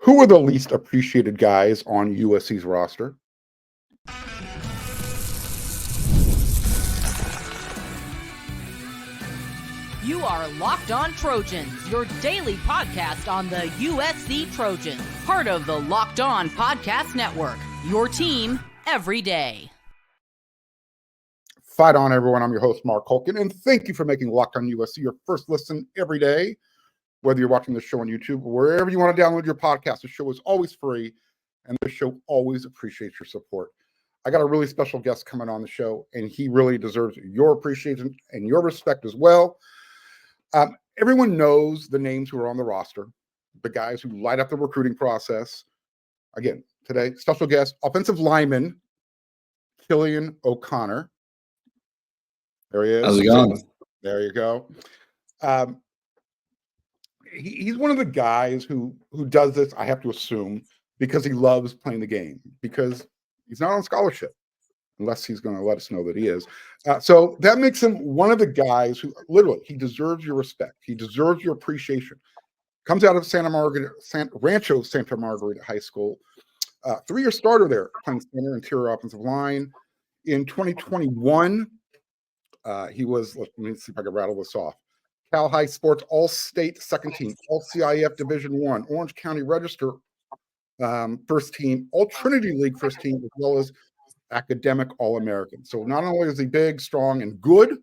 Who are the least appreciated guys on USC's roster? You are Locked On Trojans, your daily podcast on the USC Trojans, part of the Locked On Podcast Network, your team every day. Fight on, everyone. I'm your host, Mark Holkin, and thank you for making Locked On USC your first listen every day. Whether you're watching the show on YouTube or wherever you want to download your podcast, the show is always free, and the show always appreciates your support. I got a really special guest coming on the show, and he really deserves your appreciation and your respect as well. Everyone knows the names who are on the roster, the guys who light up the recruiting process. Again, today, special guest, offensive lineman, Kilian O'Connor. There he is. How's it going? There you go. He's one of the guys who does this, I have to assume, because he loves playing the game, because he's not on scholarship, unless he's going to let us know that he is. So that makes him one of the guys who literally, he deserves your respect. He deserves your appreciation. Comes out of Rancho Santa Margarita High School. 3-year starter there, playing center, interior offensive line. In 2021, he was, let me see if I can rattle this off. Cal High Sports All-State second team, All-CIF Division I, Orange County Register first team, All-Trinity League first team, as well as academic All-American. So not only is he big, strong, and good,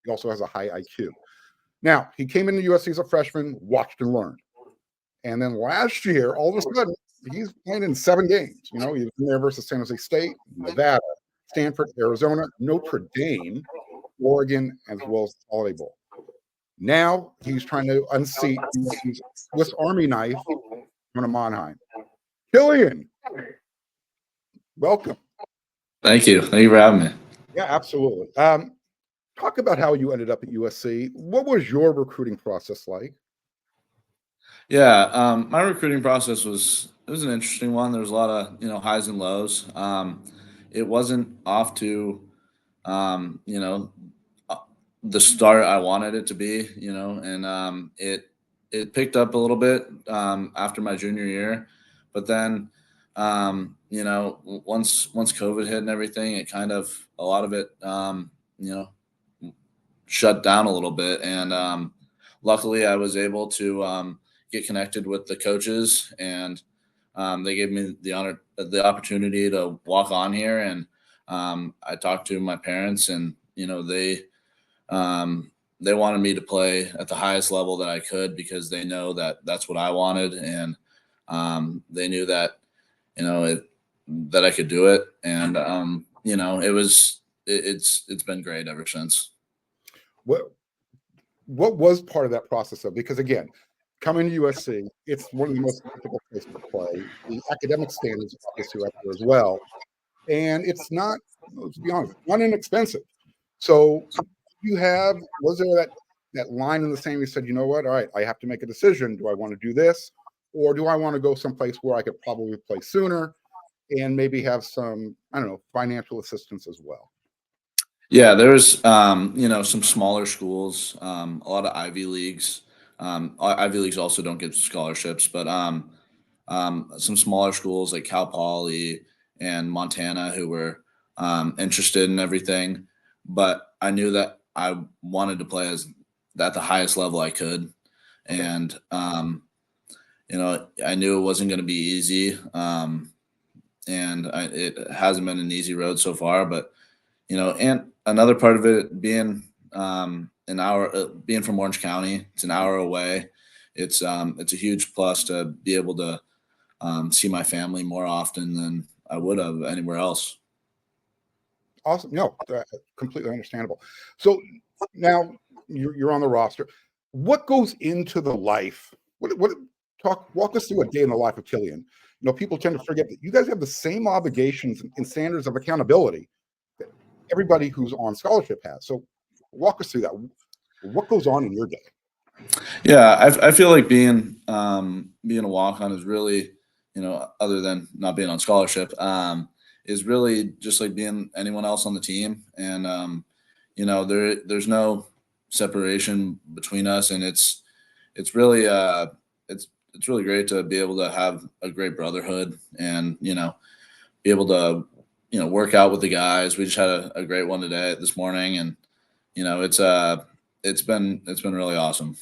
he also has a high IQ. Now, he came into USC as a freshman, watched and learned. And then last year, all of a sudden, he's playing in 7 games. You know, he was in there versus San Jose State, Nevada, Stanford, Arizona, Notre Dame, Oregon, as well as the Holiday Bowl. Now he's trying to unseat his Swiss Army knife on a Mannheim. Killian, welcome. Thank you. Thank you for having me. Yeah, absolutely. Talk about how you ended up at USC. What was your recruiting process like? Yeah, my recruiting process was an interesting one. There was a lot of highs and lows. It wasn't off to the start I wanted it to be, and it picked up a little bit after my junior year, but then once COVID hit and everything, it kind of a lot of it shut down a little bit, and luckily I was able to get connected with the coaches, and they gave me the opportunity to walk on here, and I talked to my parents, and they wanted me to play at the highest level that I could because they know that that's what I wanted, and they knew that that I could do it, and it's been great ever since. What was part of that process though? Because again, coming to USC, it's one of the most difficult places to play. The academic standards obviously are up there as well, and it's not, let's be honest, not inexpensive. So was there that line in the sand? You said, you know what? All right, I have to make a decision. Do I want to do this, or do I want to go someplace where I could probably play sooner and maybe have some, I don't know, financial assistance as well? Yeah, there's some smaller schools, a lot of Ivy Leagues. Ivy Leagues also don't get scholarships, but some smaller schools like Cal Poly and Montana who were interested in everything. But I knew that I wanted to play at the highest level I could, and I knew it wasn't going to be easy, and it hasn't been an easy road so far. But and another part of it being being from Orange County, it's an hour away. It's a huge plus to be able to see my family more often than I would have anywhere else. Awesome. No, completely understandable. So now you're on the roster. What goes into the life? Walk us through a day in the life of Killian. People tend to forget that you guys have the same obligations and standards of accountability that everybody who's on scholarship has. So walk us through that. What goes on in your day? Yeah, I feel like being a walk-on is really, other than not being on scholarship, is really just like being anyone else on the team. And, there's no separation between us, and it's really, it's really great to be able to have a great brotherhood and, be able to, work out with the guys. We just had a great one this morning, and, it's been really awesome.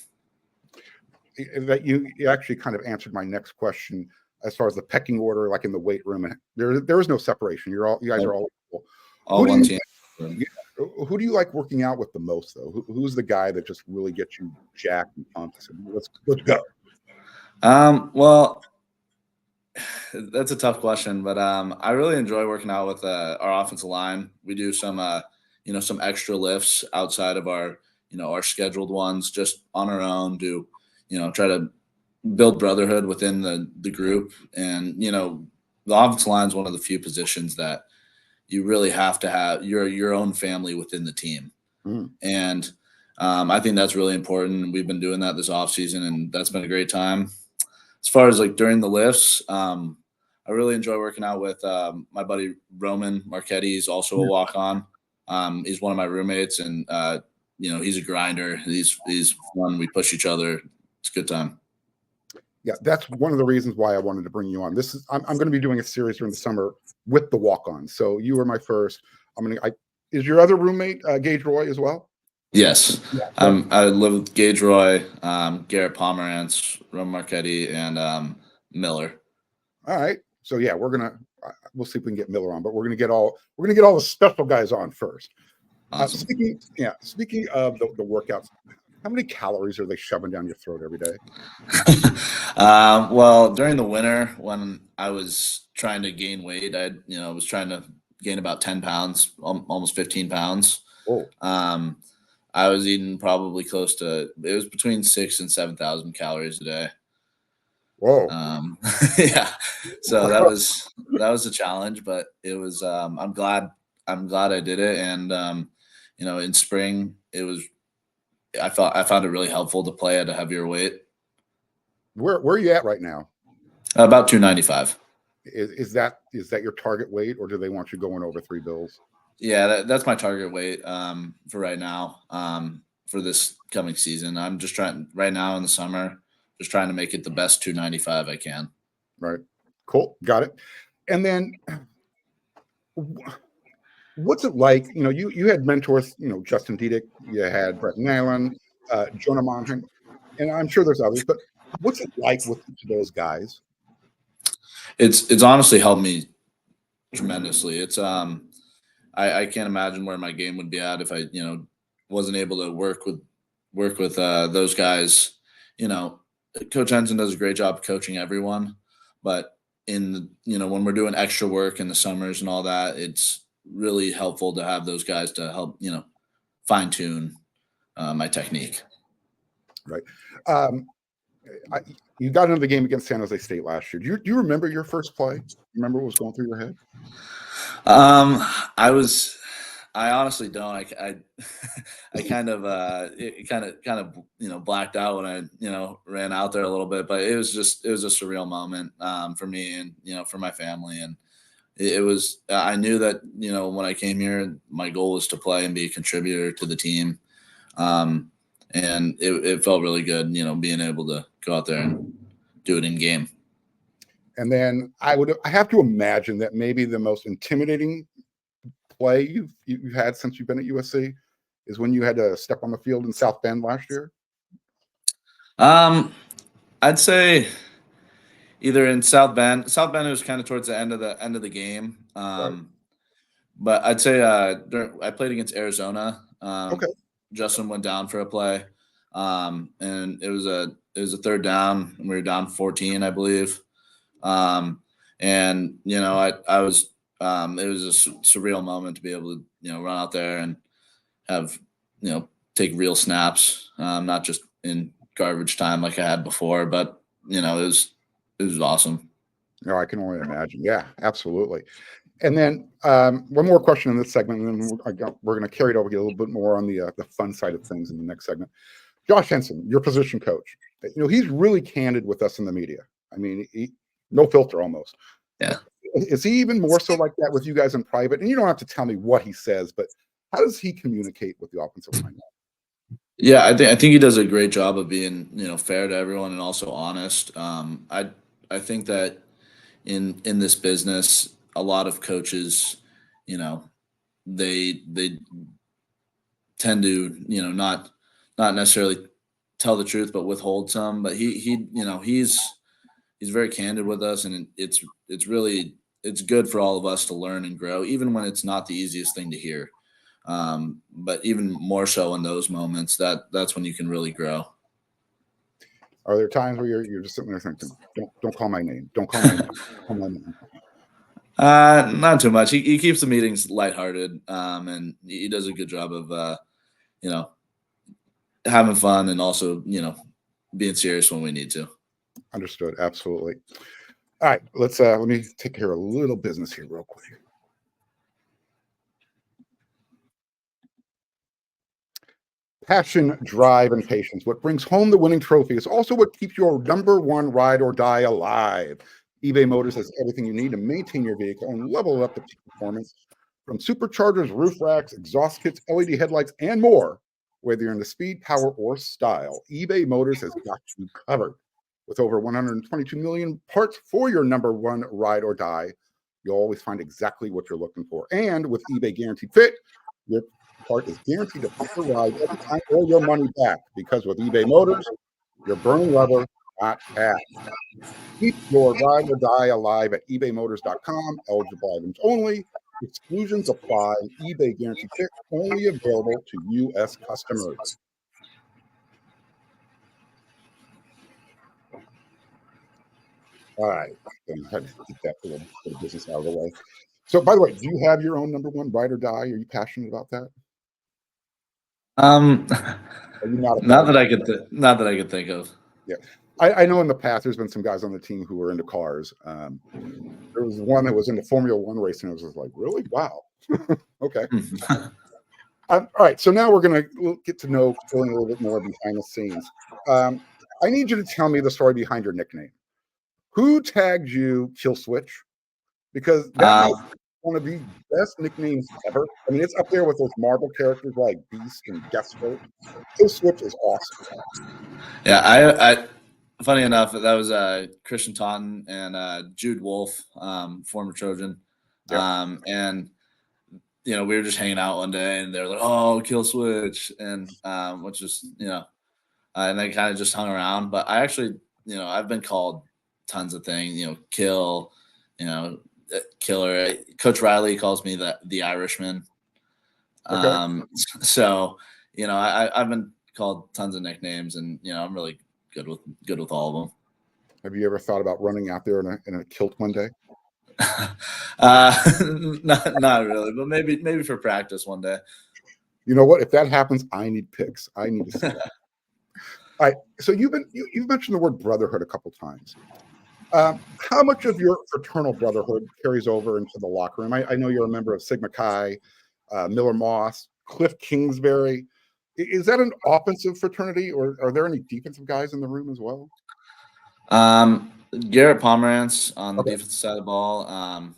That you actually kind of answered my next question as far as the pecking order, like in the weight room. And there is no separation. You guys are all equal. All one team. Who do you like working out with the most, though? Who's the guy that just really gets you jacked and pumped? So let's go. Well, that's a tough question, but I really enjoy working out with our offensive line. We do some some extra lifts outside of our our scheduled ones, just on our own. Try to build brotherhood within the group, and the offensive line is one of the few positions that you really have to have your own family within the team. And I think that's really important. We've been doing that this off season, and that's been a great time. As far as like during the lifts, I really enjoy working out with my buddy Roman Marchetti. He's also a walk-on. He's one of my roommates, and he's a grinder. He's fun. We push each other. It's a good time. Yeah, that's one of the reasons why I wanted to bring you on. I'm going to be doing a series during the summer with the walk-ons. So you were my first. Is your other roommate Gage Roy as well? Yes. Yeah. I live with Gage Roy, Garrett Pomerantz, Roman Marchetti, and Miller. All right. So yeah, we'll see if we can get Miller on, but we're gonna get all the special guys on first. Awesome. Speaking of the workouts, how many calories are they shoving down your throat every day? Well, during the winter, when I was trying to gain weight, I was trying to gain about 10 pounds, almost 15 pounds. Oh. I was eating probably close to, it was between 6,000 and 7,000 calories a day. Whoa. Yeah. So that was a challenge, but it was, I'm glad I did it. And, in spring I found it really helpful to play at a heavier weight. Where are you at right now? About 295. Is that your target weight, or do they want you going over 3 bills? Yeah, that's my target weight for right now, for this coming season. I'm just trying right now in the summer, just trying to make it the best 295 I can. Right. Cool. Got it. And then what's it like? You had mentors, Justin Diedick, you had Brett Nylund, Jonah Monaghan, and I'm sure there's others, but what's it like with each of those guys? It's honestly helped me tremendously. It's I can't imagine where my game would be at if I, wasn't able to work with those guys. Coach Henson does a great job of coaching everyone, but when we're doing extra work in the summers and all that, it's really helpful to have those guys to help, fine tune my technique. Right. You got into the game against San Jose State last year. Do you remember your first play? Remember what was going through your head? I honestly don't. I kind of blacked out when I ran out there a little bit, but it was a surreal moment for me and for my family, and it was. I knew that when I came here, my goal was to play and be a contributor to the team, and it felt really good, being able to go out there and do it in game. And then I have to imagine that maybe the most intimidating play you've had since you've been at USC is when you had to step on the field in South Bend last year. I'd say either in South Bend. South Bend was kind of towards the end of the game. Right. But I'd say I played against Arizona. Okay. Justin went down for a play, and it was a third down, and we were down 14, I believe. I was. It was a surreal moment to be able to run out there and have take real snaps, not just in garbage time like I had before, but it was awesome. No, I can only imagine. Yeah, absolutely. And then one more question in this segment, and then we're going to carry it over, get a little bit more on the fun side of things in the next segment. Josh Henson, your position coach, he's really candid with us in the media. I mean, no filter almost. Yeah. Is he even more so like that with you guys in private? And you don't have to tell me what he says, but how does he communicate with the offensive line? Yeah, I think he does a great job of being, fair to everyone and also honest. I think that in this business, a lot of coaches, you know, they tend to, not necessarily tell the truth, but withhold some. But he's very candid with us, and it's really it's good for all of us to learn and grow, even when it's not the easiest thing to hear. But even more so in those moments, that's when you can really grow. Are there times where you're just sitting there thinking, don't call my name, don't call my name, don't call my name. Not too much. He keeps the meetings lighthearted, and he does a good job of you know having fun and also being serious when we need to. Understood. Absolutely. All right, let me take care of a little business here real quick. Passion, drive, and patience. What brings home the winning trophy is also what keeps your number one ride or die alive. eBay Motors has everything you need to maintain your vehicle and level it up to peak performance. From superchargers, roof racks, exhaust kits, LED headlights, and more. Whether you're into speed, power, or style, eBay Motors has got you covered. With over 122 million parts for your number one ride or die, you'll always find exactly what you're looking for. And with eBay Guaranteed Fit, your part is guaranteed to fit the ride every time or your money back. Because with eBay Motors, you're burning rubber, not cash. Keep your ride or die alive at ebaymotors.com. Eligible items only. Exclusions apply. eBay Guaranteed Fit only available to U.S. customers. All right. Then I had to get that little bit of business out of the way. So, by the way, do you have your own number one ride or die? Are you passionate about that? Um, Are you not a not car? that not that I could think of. Yeah. I know in the past there's been some guys on the team who were into cars. There was one that was into Formula One racing. I was just like, really? Wow. Okay. All right. So now we'll get to know Killian a little bit more behind the scenes. I need you to tell me the story behind your nickname. Who tagged you Kill Switch? Because that might Uh, be one of the best nicknames ever. I mean, it's up there with those Marvel characters like Beast and Deathstroke. Kill Switch is awesome. yeah, I funny enough, that was Christian Taunton and Jude Wolf, former Trojan, Yeah. and we were just hanging out one day, and they're like, "Oh, Kill Switch," and which is and they kind of just hung around. But I actually, I've been called tons of things. Kill, you know, Killer. Coach Riley calls me the Irishman. Okay. So I've been called tons of nicknames, and I'm really good with all of them. Have you ever thought about running out there in a kilt one day? Not really, but maybe for practice one day. You know what? If that happens, I need pics. I need to see that. All right. So you've mentioned the word brotherhood a couple times. How much of your fraternal brotherhood carries over into the locker room? I know you're a member of Sigma Chi, Miller Moss, Cliff Kingsbury. Is that an offensive fraternity, or are there any defensive guys in the room as well? Garrett Pomerantz on the Okay. defensive side of the ball.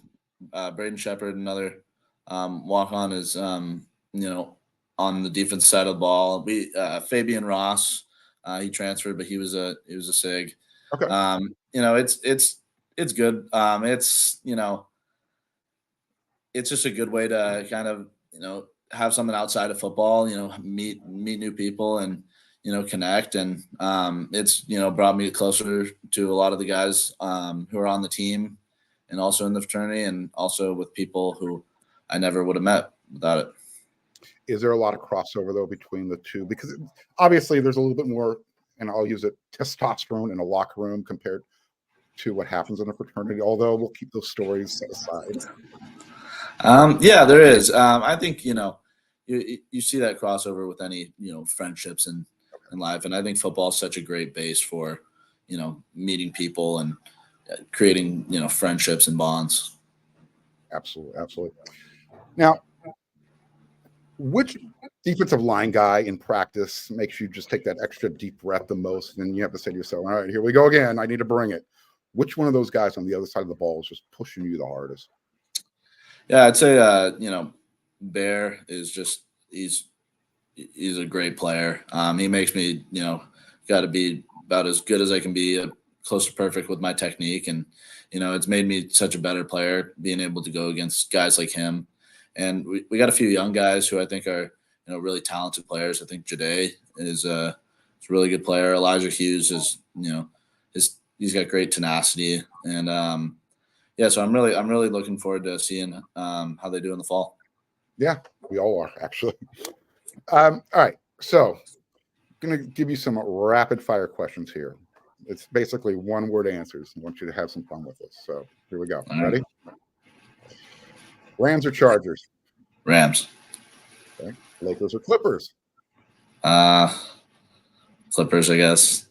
Braden Shepard, another walk-on, is on the defense side of the ball. We Fabian Ross, he transferred, but he was a SIG. Okay. It's good. It's just a good way to kind of have something outside of football. Meet new people and connect, and it's brought me closer to a lot of the guys who are on the team, and also in the fraternity, and also with people who I never would have met without it. Is there a lot of crossover though between the two? Because obviously there's a little bit more, and I'll use it, testosterone in a locker room compared to what happens in a fraternity. Although we'll keep those stories set aside. Yeah, there is. I think you see that crossover with any friendships in life, and I think football is such a great base for meeting people and creating friendships and bonds. Absolutely, absolutely. Now, which defensive line guy in practice makes you just take that extra deep breath the most? And then you have to say to yourself, all right, here we go again. I need to bring it. Which one of those guys on the other side of the ball is just pushing you the hardest? Yeah, I'd say Bear is just he's he's a great player. He makes me, got to be about as good as I can be, close to perfect with my technique. And, it's made me such a better player being able to go against guys like him. And we got a few young guys who I think are, really talented players. I think Jade is a really good player. Elijah Hughes is, he's got great tenacity. And, so I'm really looking forward to seeing how they do in the fall. Yeah, we all are, actually. All right, so I'm going to give you some rapid fire questions here. It's basically one-word answers. I want you to have some fun with this. So here we go. All Ready? Rams or Chargers? Rams. Okay. Lakers or Clippers? Clippers, I guess.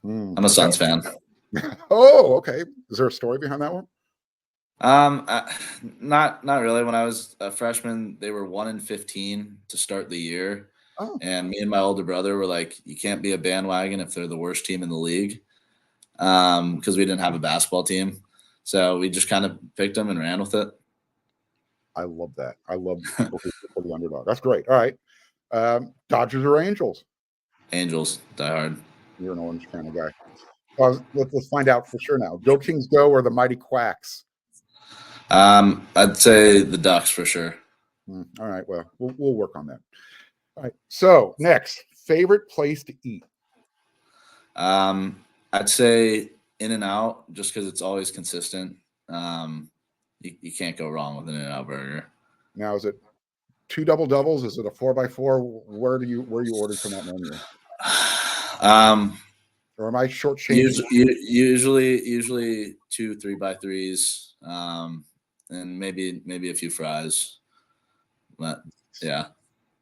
I'm a Suns fan. Oh, okay. Is there a story behind that one? Not really. When I was a freshman, they were 1-15 to start the year. Oh. And me and my older brother were like, you can't be a bandwagon if they're the worst team in the league. Because we didn't have a basketball team. So we just kind of picked them and ran with it. I love that. I love people who support the underdog. That's great. All right. Dodgers or Angels? Angels, die hard. You're an orange kind of guy. Let's find out for sure now. Go Kings Go or the Mighty Quacks? I'd say the Ducks for sure. All right. Well, we'll work on that. All right. So next, favorite place to eat? I'd say In-N-Out just because it's always consistent. You can't go wrong with an In-N-Out burger. Now, is it 2 double doubles? Is it a 4x4? Where you ordered from that menu? Or am I shortchanging? Usually 2 3x3s, and maybe a few fries. But yeah.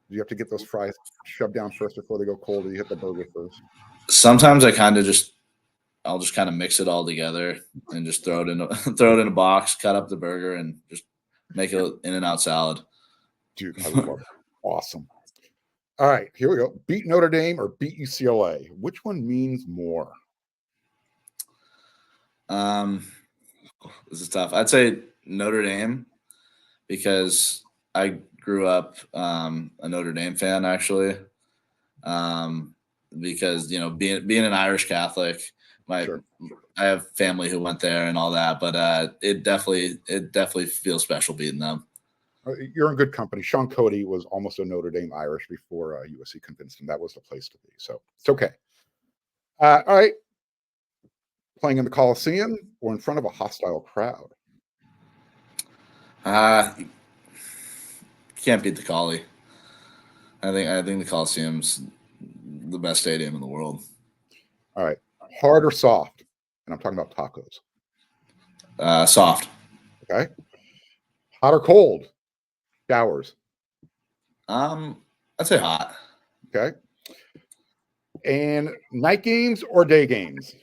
Do you have to get those fries shoved down first before they go cold, or you hit the burger first? Sometimes I'll just kind of mix it all together and just throw it in a box, cut up the burger, and just make an In-N-Out salad. Dude, I love it. Awesome. All right, here we go. Beat Notre Dame or beat UCLA? Which one means more? This is tough. I'd say Notre Dame because I grew up a Notre Dame fan actually. Because being an Irish Catholic, Sure. I have family who went there and all that, but it definitely feels special beating them. You're in good company. Sean Cody was almost a Notre Dame Irish before USC convinced him that was the place to be. So it's okay. All right. Playing in the Coliseum or in front of a hostile crowd? Can't beat the Collie. I think the Coliseum's the best stadium in the world. All right. Hard or soft? And I'm talking about tacos. Soft. Okay. Hot or cold? Showers. I'd say hot. Okay. And night games or day games?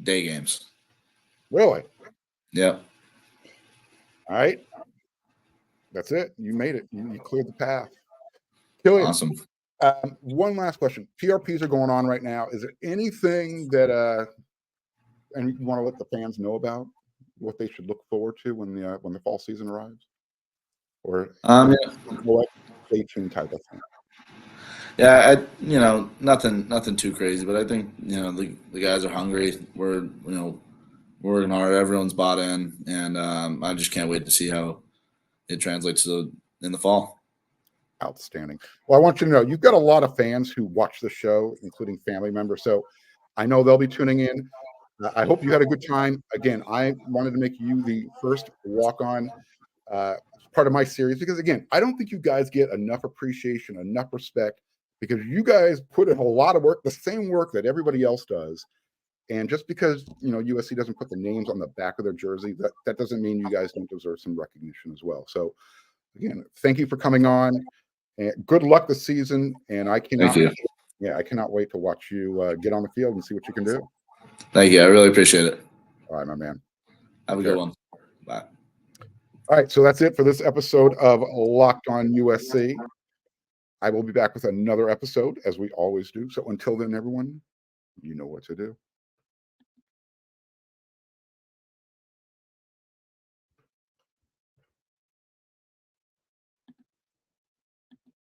Day games. Really? Yep. All right. That's it. You made it. You cleared the path. Killian, Awesome. One last question. PRPs are going on right now. Is there anything that and you want to let the fans know about what they should look forward to when the fall season arrives? Or stay tuned type of thing? Yeah, nothing too crazy, but I think the guys are hungry. We're working hard. Everyone's bought in, and I just can't wait to see how it translates in the fall. Outstanding. Well, I want you to know you've got a lot of fans who watch the show, including family members. So I know they'll be tuning in. I hope you had a good time. Again, I wanted to make you the first walk-on part of my series because, again, I don't think you guys get enough appreciation, enough respect, because you guys put in a lot of work, the same work that everybody else does. And just because USC doesn't put the names on the back of their jersey, that doesn't mean you guys don't deserve some recognition as well. So again, thank you for coming on. And good luck this season. And I cannot wait to watch you get on the field and see what you can do. Thank you. I really appreciate it. All right, my man. Have a good one. Bye. All right, so that's it for this episode of Locked On USC. I will be back with another episode, as we always do. So until then, everyone, you know what to do.